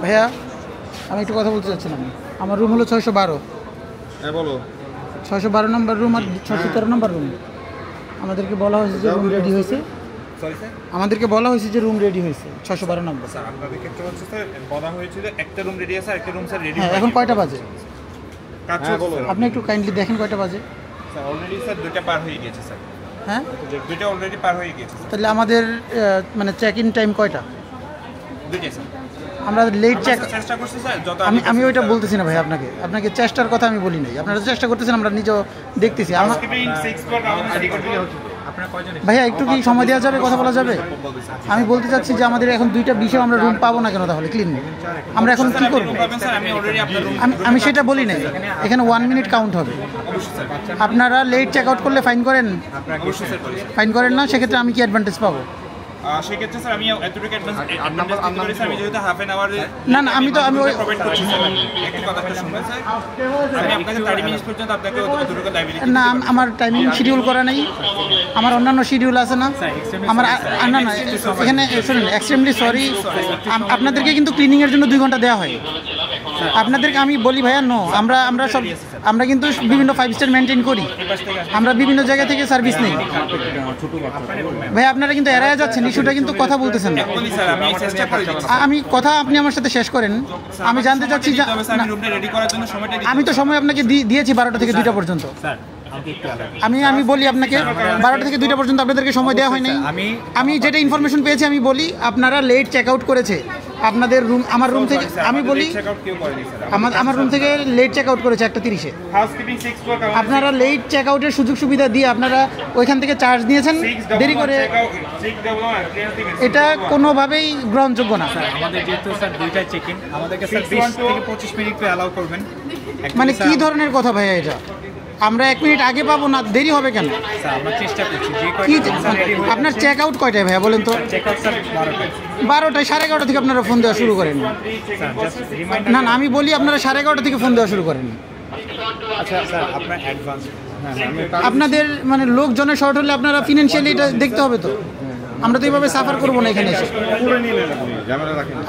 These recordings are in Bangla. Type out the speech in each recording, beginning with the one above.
ভাইয়া আমি একটু কথা বলতে চাচ্ছিলাম। আমার রুম হলো 612। হ্যাঁ বলো। 612 নম্বর রুম আর 613 নম্বর রুম। আমাদেরকে বলা হয়েছে যে রুম রেডি হয়েছে। সরি স্যার, আমাদেরকে বলা হয়েছে যে রুম রেডি হয়েছে 612 নম্বর। স্যার আপনাদের ক্ষেত্রে হচ্ছে স্যার বলা হয়েছিল একটা রুম রেডি আছে, একটা রুম স্যার রেডি। হ্যাঁ, এখন কয়টা বাজে? কাজ চলছে। আপনি একটু কাইন্ডলি দেখেন কয়টা বাজে। স্যার অলরেডি স্যার 2টা পার হয়ে গিয়েছে স্যার। হ্যাঁ 2টা অলরেডি পার হয়ে গিয়েছে স্যার। তাহলে আমাদের মানে চেক ইন টাইম কয়টা? 2টা স্যার। আমরা লেট চেক চেষ্টা করছি স্যার যত আমি ওইটা বলতেছি না ভাই, আপনাকে চেষ্টার কথা আমি বলি নাই। আপনারা চেষ্টা করতেছেন, আমরা নিজেও দেখতেছি। আমার ভাইয়া একটু কি সময় দেওয়া যাবে, কথা বলা যাবে? আমি বলতে চাচ্ছি যে আমাদের এখন 2টা বিষয় আমরা রুম পাবো না কেন তাহলে ক্লিন? আমরা এখন কি করবো? আমি সেটা বলি নাই। এখানে 1 মিনিট কাউন্ট হবে। আপনারা লেট চেক আউট করলে ফাইন করেন? ফাইন করেন না? সেক্ষেত্রে আমি কি অ্যাডভান্টেজ পাবো? সেক্ষেত্রে স্যার আমি এতটুকু অ্যাডভান্স আমি যেহেতু হাফ অ্যান আওয়ার না আমি ওই প্রোভাইড করছি স্যার। একটু কথাটা শুনবেন স্যার, আমি আপনাকে 30 মিনিট পর্যন্ত আপনাকে অতটুকু লাইব্রেরি না, আমার টাইমিং শিডিউল করা নেই। আমার অন্যান্য শিডিউল আছে না আমার। না এখানে শুনুন, এক্সট্রিমলি সরি। আপনাদেরকে কিন্তু ক্লিনিংয়ের জন্য 2 ঘন্টা দেওয়া হয়। আপনাদেরকে আমি বলি ভাইয়া নো, আমরা কিন্তু বিভিন্ন 5 স্টার মেনটেন করি। আমরা বিভিন্ন জায়গা থেকে সার্ভিস নেই ভাই। আপনারা কিন্তু এড়ায় যাচ্ছেন ইস্যুটা, কিন্তু কথা বলতেছেন না। আমি কথা আপনি আমার সাথে শেষ করেন। আমি জানতে চাচ্ছি যে আমি তো সময় আপনাকে দিয়েছি 12টা থেকে 2টা পর্যন্ত। আমি বলি আপনাকে 12টা থেকে 2টা পর্যন্ত আপনাদেরকে সময় দেওয়া হয় নাই। আমি যেটা ইনফরমেশন পেয়েছি আমি বলি আপনারা লেট চেক আউট করেছে আপনাদের রুম। আমার রুম থেকে আমি বলি আমার রুম থেকে লেট চেক আউট করেছে 1:30-এ। আপনারা লেট চেক আউটের সুযোগ সুবিধা দিয়ে আপনারা ওইখান থেকে চার্জ নিয়েছেন দেরি করে। এটা কোনোভাবেই গ্রহণযোগ্য না। আমাদের যেহেতু স্যার 2টা চেক ইন, আমাদেরকে স্যার 20 থেকে 25 মিনিট অ্যালাউ করবেন। মানে কি ধরনের কথা ভাইয়া এটা? আমরা 1 মিনিট আগে পাবো না, দেরি হবে কেন? স্যার আমরা চেষ্টা করছি যে কি আপনার চেক আউট কয়টায় ভাইয়া বলেন তো? চেক আউট স্যার 12টায়। 12টায় 11:30 থেকে আপনারা ফোন দেওয়া শুরু করেন? Sir just reminder. না আমি বলি আপনারা 11:30 থেকে ফোন দেওয়া শুরু করেন। আচ্ছা স্যার আপনার অ্যাডভান্স আপনাদের মানে লোকজনের শর্ট হলে আপনারা ফিনান্সিয়ালি এটা দেখতে হবে তো। আমরা তো এইভাবে সাফার করবো না এখানে এসে।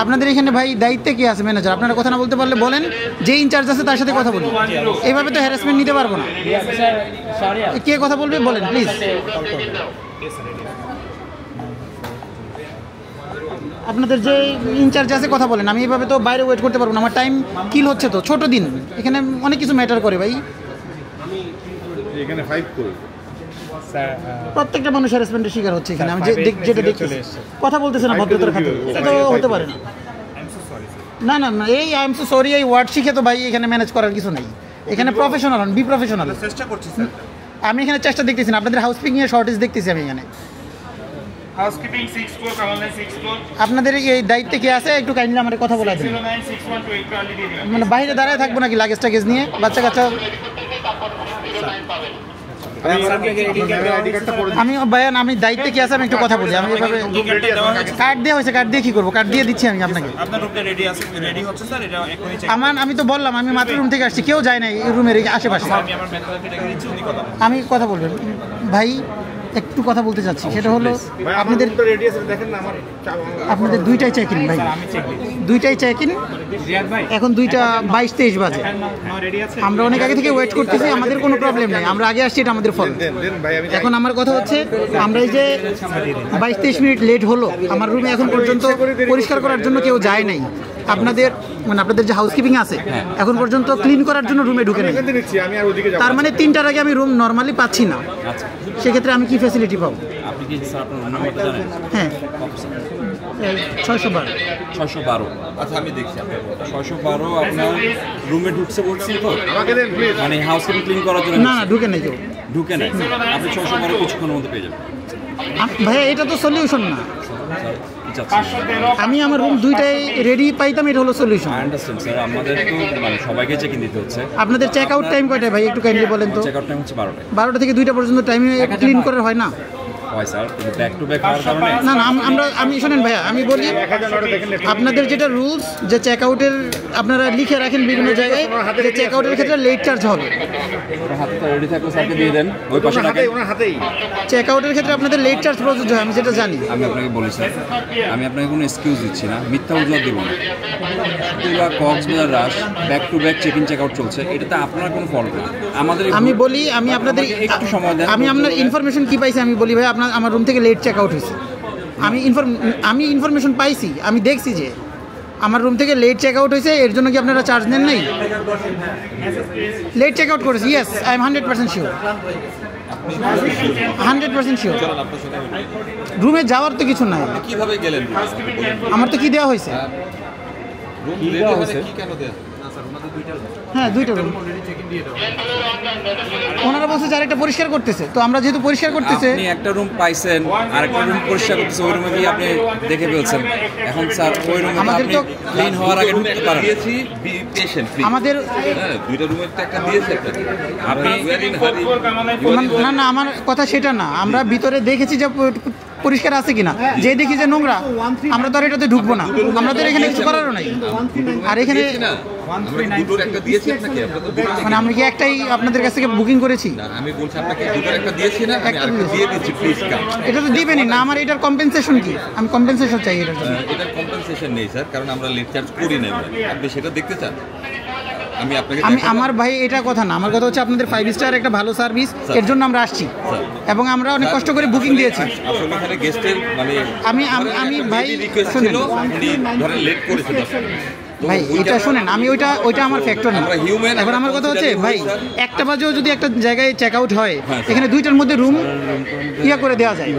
আপনাদের এখানে ভাই দায়িত্বে কে আছে? ম্যানেজার। আপনারা কথা না বলতে পারলে বলেন, যে ইনচার্জ আছে তার সাথে কথা বলুন। এইভাবে তো হ্যারাসমেন্ট নিতে পারবো না। কে কথা বলবে বলেন প্লিজ। আপনাদের যে ইনচার্জ আছে কথা বলেন। আমি এইভাবে তো বাইরে ওয়েট করতে পারবো না। আমার টাইম কিল হচ্ছে তো। ছোট দিন, এখানে অনেক কিছু ম্যাটার করে ভাই। এখানে ফাইট করি প্রত্যেকটা মানুষ হ্যারাসমেন্টের শিকার হচ্ছে এখানে। আমি যেটা দেখতেছি কথা বলতেছে না ভদ্রতার খাতিরে, এটা তো হতে পারে না। না এই আই এম সো সরি এই ওয়ার্ড শিখে তো ভাই এখানে ম্যানেজ করার কিছু নেই। এখানে প্রফেশনাল হন, বি প্রফেশনাল। চেষ্টা করছি স্যার। আমি এখানে চেষ্টা দেখতেছি না, আপনাদের হাউসপিং এর শর্টেজ দেখতেছি আমি এখানে। Housekeeping 6 floor, common line 6 floor. আপনাদের এই দায়িত্বে কে আছে একটু কাইন্ডলি আমাদের কথা বলা দিন। 096128 মানে বাইরে দাঁড়ায় থাকবো নাকি লাগেজ টাগেজ নিয়ে? বাচ্চা কাচ্চা আমি দায়িত্বে কি আছে আমি একটু কথা বলি। আমি এভাবে কার্ড দেওয়া হয়েছে, কার্ড দিয়ে কি করবো? কার্ড দিয়ে দিচ্ছি আমি আপনাকে। আমি তো বললাম আমি মাত্র রুম থেকে আসছি, কেউ যায় না এই রুমের আশেপাশে। আমি কথা বলবেন ভাই, একটু কথা বলতে চাচ্ছি। সেটা হলো আপনাদের 2টাই চেক ইন ভাই, 2টাই চেক ইন। এখন 2টা 22-23 বাজে। আমরা অনেক আগে থেকে ওয়েট করতেছি, আমাদের কোনো প্রবলেম নেই। আমরা আগে আসছি, এটা আমাদের ফল। এখন আমার কথা হচ্ছে আমরা এই যে 22-23 মিনিট লেট হলো, আমার রুমে এখন পর্যন্ত পরিষ্কার করার জন্য কেউ যায় নাই। আপনাদের যে হাউসকিপিং আছে এখন পর্যন্ত ক্লিন করার জন্য রুমে ঢুকে নেই। তার মানে 3টার আগে আমি রুম নর্মালি পাচ্ছি না। সেক্ষেত্রে আমি কি ফ্যাসিলিটি পাবো? হ্যাঁ 612। আচ্ছা আমি দেখছি 612 আপনার রুমে ঢুকছে বলছি তো, মানে হাউসকিপিং ক্লিন করার জন্য। না ঢুকে নেই, কেউ ঢুকে নেই। আপনি 612 কিছুক্ষণের মধ্যে পেয়ে যাবেন ভাইয়া। এটা তো সলিউশন না। আমি আমার রুম 2টাই রেডি পাইতাম, এটা হলো সলিউশন। আন্ডারস্ট্যান্ড স্যার, আমাদের তো মানে সবাইকে চেক ইন দিতে হচ্ছে। আপনাদের চেক আউট টাইম কয়টায় ভাই একটু কাইন্ডলি বলেন তো? চেক আউট টাইম হচ্ছে 12টায়। 12টা থেকে 2টা পর্যন্ত টাইমে ক্লিন করার হয় না? হয় স্যার, কিন্তু ব্যাক টু ব্যাক হওয়ার কারণে না না আমি শোনেন ভাইয়া, আমি বলি আপনাদের যেটা রুলস যে চেক আউটের আপনারা লিখে রাখেন বিভিন্ন জায়গায় যে চেক আউটের ক্ষেত্রে লেট চার্জ হবে। হাতটা রেডি থাকলে স্যারকে দিয়ে দেন, ওই পাশে রাখেন। চেক আউটের ক্ষেত্রে আপনাদের লেট চার্জ প্রযোজ্য হয়, আমি যেটা জানি। আমি আপনাকে বলি স্যার, আমি আপনাকে কোনো এক্সকিউজ দিচ্ছি না, মিথ্যা অজুহাত দেবো না। Cox's Bazar rush back to back check in check out চলছে, এটাতে আপনার কোনো ফল্ট নেই। আমাদের আমি বলি, আমি আপনাদের একটু সময় দেন। আমি আপনার ইনফরমেশন কি পাইছি আমি বলি ভাই, আপনার আমার রুম থেকে লেট চেক আউট হয়েছে। আমি ইনফরমেশন পাইছি, আমি দেখছি যে আমার রুম থেকে লেট চেক আউট হয়েছে, এর জন্য কি আপনারা চার্জ নেন নাই? লেট চেক আউট করেছি, yes, I am 100% sure, 100% sure. রুমে যাওয়ার তো কিছু নাই। কিভাবে গেলেন? আমার তো কি দেওয়া হয়েছে? রুম রেডি হলে কি কেন দেন? হ্যাঁ, দুইটা রুম ওনারা বলছে যে আরেকটা পরিষ্কার করতেছে, তো আমরা যেহেতু পরিষ্কার করতেছে, আপনি একটা রুম পাইছেন আর একটা রুম পরিষ্কার করতেছে, ওই রুমে কি আপনি দেখে ফেলছেন? এখন স্যার ওই রুমে আমাদের আপনি তো ক্লিন হওয়ার আগে ঢুকতে পারেন। দিয়েছি পেশেন্ট ফ্রি। আমাদের হ্যাঁ, দুইটা রুমের তো একটা দিয়েছে একটা। আপনি না না, আমার কথা সেটা না, আমরা ভিতরে দেখেছি যে পরিষ্কার আছে কিনা, যে দেখি যে নোংরা, আমরা তো আর এটাতে ঢুকবো না, আমরা তো এখানে কিছু করারও নাই। আর এখানে আমরা দুটোর একটা দিয়েছি আপনাকে, আমরা তো দুটো মানে আমরা কি একটাই আপনাদের কাছ থেকে বুকিং করেছি? না, আমি বলছি আপনাকে দুটোর একটা দিয়েছি না, আমি একটা আরেকটা দিয়ে দিচ্ছি, প্লিজ কাম। এটা তো দিবেনই না, আমার এটার কম্পেনসেশন কি? আমি কম্পেনসেশন চাই এটার জন্য। এটার কম্পেনসেশন নেই স্যার, কারণ আমরা লেট চার্জ করি না। আপনি সেটা দেখতে চান? আমি আপনাকে আমার ভাই এটা কথা না, আমার কথা হচ্ছে আপনাদের 5 স্টার একটা ভালো সার্ভিস, এর জন্য আমরা আসছি এবং আমরা অনেক কষ্ট করে বুকিং দিয়েছি। আসলে এখানে গেস্টের মানে আমি ভাই রিকোয়েস্ট শুনেন ছিল, উনি ধরেন লেট করেছে 10 মিনিট। ভাই এটা শুনেন, আমি ওইটা আমার ফ্যাক্টর না। এখন আমার কথা হচ্ছে ভাই, 1টা বাজেও যদি একটা জায়গায় চেক আউট হয়, এখানে 2টার মধ্যে রুম ইয়া করে দেওয়া যায়।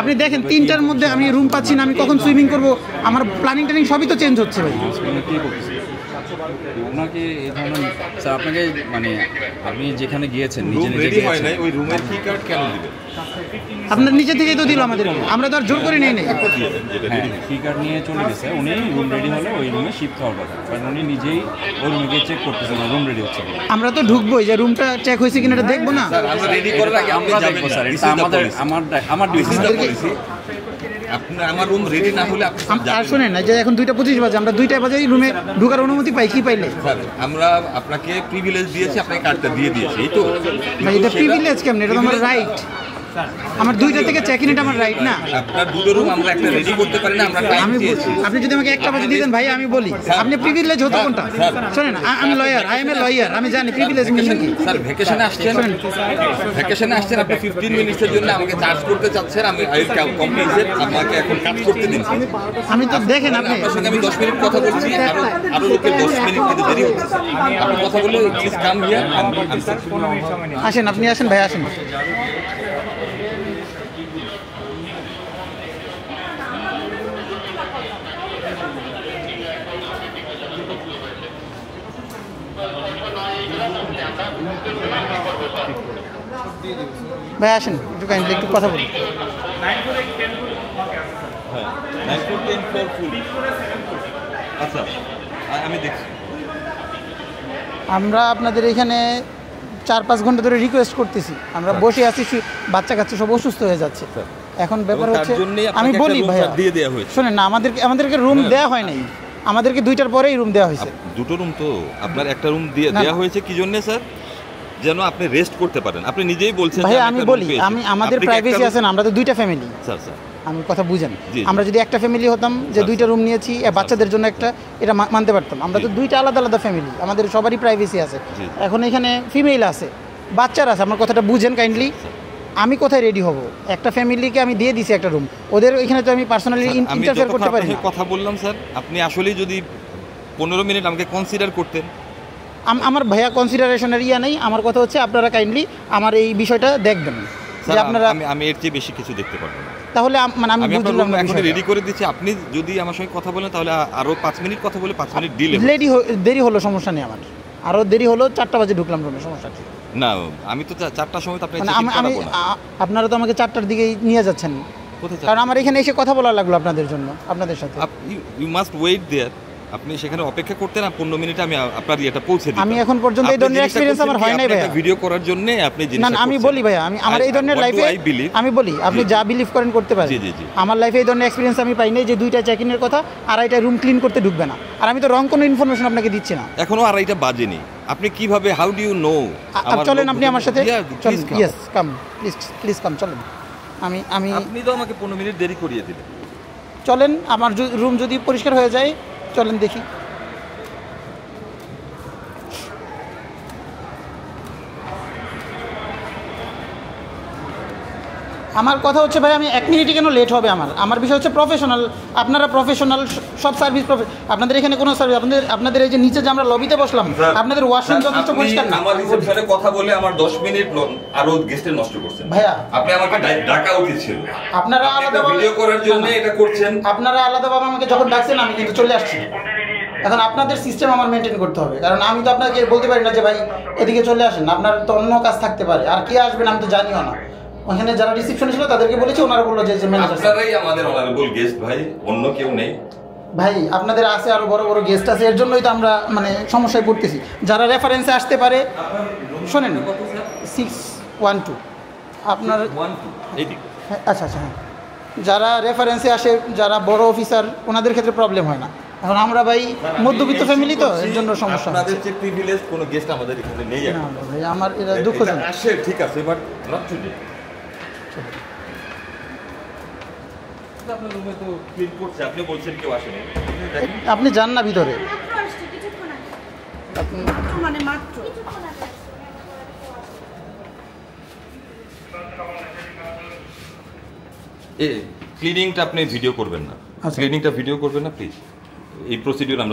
আপনি দেখেন 3টার মধ্যে আমি রুম পাচ্ছি না, আমি কখন সুইমিং করব, আমার প্ল্যানিং ট্যানিং সবই তো চেঞ্জ হচ্ছে ভাই। কি করতেছে ওনাকে এই ধরনের স্যার, আপনাকে মানে আপনি যেখানে গিয়েছেন নিজে নিজে রেডি হয় গিয়েছেন, নাই, ওই রুমের কি কার্ড কেন দিবেন? আপনার নিচে থেকেই তো দিল আমাদের, আমরা তো আর জোর করে নিয়ে নেই। হ্যাঁ কি কার্ড নিয়ে চলে গেছে, উনি রুম রেডি হলে ওই রুমে শিফট হওয়ার কথা, কারণ উনি নিজেই ওই রুমে গিয়ে চেক করতেছে না রুম রেডি হচ্ছে কিনা। আমরা তো ঢুকবোই, যে রুমটা চেক হয়েছে কিনা এটা দেখবো না। স্যার আমরা রেডি করার আগে আপনি আমরা যাবেন দেখবো না, স্যার, this এটা is the আমাদের policy. আমার ডিউটি। আপনার আমার রুম রেডি না হলে আপনি আর শোনেন না, যে এখন 2:25 বাজে, আমরা 2টা বাজেই রুমে ঢোকার অনুমতি পাই, কি পাইলে? স্যার আমরা আপনাকে প্রিভিলেজ দিয়েছি, আপনাকে কার্ডটা দিয়ে দিয়েছি, এই তো। ভাই এটা প্রিভিলেজ কেমন? এটা তো আমার রাইট, আমার 2টা থেকে চেক ইন, এটা আমার রাইট না। আপনার দুটো রুম আমরা একটা রেডি করতে পারি না, আমরা টাইম দিয়েছি। আপনি যদি আমাকে 1টা বাজে দিতেন ভাই, আমি বলি আপনি প্রিভিলেজ হতো কোনটা? শোনেন, আমি lawyer, I M a lawyer, আমি জানি প্রিভিলেজ মিনিং কি। স্যার ভ্যাকেশনে আসছেন, আপনি 15 মিনিটের জন্য আমাকে চার্জ করতে চাচ্ছেন, আমি কমপ্লেন্সের আমাকে এখন কাজ করতে দিন। আমি তো দেখেন আপনি, আপনার সঙ্গে আমি 10 মিনিট কথা বলছি, আরো লোকের 10 মিনিট কিন্তু দেরি হচ্ছে। আপনি কথা বলে প্লিজ কাম হিয়ার। আসেন, আপনি আসেন ভাই, আসেন। ভাই আসেন, একটু কাইন্ডলি একটু কথা বলি। হ্যাঁ 9 to 10 ফ্লোর ফুল। আচ্ছা আমি দেখছি। আমরা আপনাদের এখানে 4-5 ঘন্টা ধরে রিকোয়েস্ট করতেছি, আমরা বসে আছি, বাচ্চা কাচ্চা সব অসুস্থ হয়ে যাচ্ছে। এখন ব্যাপার হচ্ছে, আমি বলি ভাইয়া দিয়ে দেওয়া হয়েছে। শোনেন না, আমাদেরকে রুম দেওয়া হয় নাই, আমাদেরকে 2টার পরেই রুম দেওয়া হয়েছে। দুটো রুম তো, আপনার একটা রুম দিয়ে দেওয়া হয়েছে কি জন্য স্যার? যেন আপনি রেস্ট করতে পারেন। আপনি নিজেই বলছেন ভাই আমি বলি, আমাদের প্রাইভেসি আছে না, আমরা তো 2টা ফ্যামিলি। স্যার স্যার আমি কথা বুঝেন, আমরা যদি একটা ফ্যামিলি হতাম যে 2টা রুম নিয়েছি, বাচ্চাদের জন্য একটা, এটা মানতে পারতাম। আমরা তো 2টা আলাদা আলাদা ফ্যামিলি, আমাদের সবারই প্রাইভেসি আছে। এখন এখানে ফিমেল আছে, বাচ্চারা আছে, আমার কথাটা বুঝেন কাইন্ডলি। আমি কোথায় রেডি হব? একটা ফ্যামিলিকে আমি দিয়ে দিছি একটা রুম, ওদের এখানে তো আমি পার্সোনালি ইন্টারফেয়ার করতে পারি না। কথা বললাম স্যার, আপনি আসলেই যদি 15 মিনিট আমাকে কনসিডার করতেন। আমার ভাইয়া কনসিডারেশনের ইয়া নেই, আমার কথা হচ্ছে আপনারা কাইন্ডলি আমার এই বিষয়টা দেখবেন যে আপনারা। আমি এর চেয়ে বেশি কিছু দেখতে পারবো না। তাহলে মানে আমি বুঝলাম না, এখন রেডি করে দিচ্ছি, আপনি যদি আমার সঙ্গে কথা বলেন তাহলে আরো 5 মিনিট কথা বলে 5 মিনিট ডিলে। দেরি হলো, সমস্যা নেই আমার, আরো দেরি হলো, 4টা বাজে ঢুকলাম রুমে, সমস্যা কি? না আমি তো 4টার সময় তো আপনি আপনারা তো আমাকে 4টার দিকেই নিয়ে যাচ্ছেন, কারণ আমার এখানে এসে কথা বলা লাগলো আপনাদের জন্য, আপনাদের সাথে। You must wait there. আপনি সেখানে অপেক্ষা করতেন, আর 15 মিনিটে আমি আপনার ইয়েটা পৌঁছে দিতাম। আমি এখন পর্যন্ত এই ধরনের এক্সপেরিয়েন্স আমার হয় নাই ভাইয়া। ভিডিও করার জন্য আপনি না না, আমি বলি ভাইয়া, আমি আমার এই ধরনের লাইফে আমি বলি আপনি যা বিলিভ করেন করতে পারেন। আমার লাইফে এই ধরনের এক্সপিরিয়েন্স আমি পাই নাই যে 2টা চেক-ইনের কথা, 2:30 রুম ক্লিন করতে ঢুকবে না। আর আমি তো রং কোনো ইনফরমেশন আপনাকে দিচ্ছি না। এখনো 2:30 বাজেনি, আপনি কিভাবে, হাউ ডু ইউ নো? চলেন আপনি আমার সাথে, চলেন, ইয়েস কাম, প্লিজ কাম, চলেন। আমি আপনি তো আমাকে 15 মিনিট দেরি করিয়ে দিলেন। চলেন, আমার রুম যদি পরিষ্কার হয়ে যায় চলেন দেখি। আমার কথা হচ্ছে ভাই, আমি 1 মিনিটই কেন লেট হবে? আমার বিষয় হচ্ছে প্রফেশনাল। আপনারা প্রফেশনাল, সব সার্ভিস আপনাদের এখানে কোনো সার্ভিস, আপনাদের এই যে নিচে যে আমরা লবিতে বসলাম, আপনাদের ওয়াশরুম যথেষ্ট পরিষ্কার না। আমার রিসেপশনে কথা বলে আমার 10 মিনিট আরো গেস্টের নষ্ট করছেন ভাইয়া। আপনি আমাকে ডাকা উচিত ছিল। আপনারা আলাদাভাবে ভিডিও করার জন্য এটা করছেন। আপনারা আলাদাভাবে আমাকে যখন ডাকছেন আমি কিন্তু চলে আসছি। এখন আপনাদের সিস্টেম আমার মেনটেন করতে হবে, কারণ আমি তো আপনাকে বলতে পারি না যে ভাই এদিকে চলে আসেন, আপনার তো অন্য কাজ থাকতে পারে। আর কে আসবেন আমি তো জানিও না। ওখানে যারা রিসেপশনে ছিল তাদেরকে বলেছি, ওনারা বললো যে ম্যানেজার। আপনারাই আমাদের অনারেবল গেস্ট ভাই, অন্য কেউ নেই ভাই। আপনাদের আছে আরো বড় বড় গেস্ট আছে, এর জন্যই তো আমরা মানে সমস্যায় পড়তেছি। যারা রেফারেন্সে আসতে পারে, শোনেন 612 আপনার, হ্যাঁ, আচ্ছা হ্যাঁ, যারা রেফারেন্সে আসে, যারা বড় অফিসার, ওনাদের ক্ষেত্রে প্রবলেম হয় না। এখন আমরা ভাই মধ্যবিত্ত ফ্যামিলি, তো এর জন্য সমস্যা। আপনাদের যে প্রিভিলেজ কোনো গেস্ট আমাদের এখানে নেই এখন। না ভাই, আমার এটা দুঃখজনক। আসে ঠিক আছে, বাট নট টুডে। আপনার রুমে তো ক্লিন করছে, আপনি বলছেন কেউ আসেনি। আপনি যান না ভিতরে, মানে মাত্র ক্লিনিংটা আপনি ভিডিও করবেন না, ক্লিনিংটা ভিডিও করবেন না প্লিজ। এই প্রসিডিউর আমরা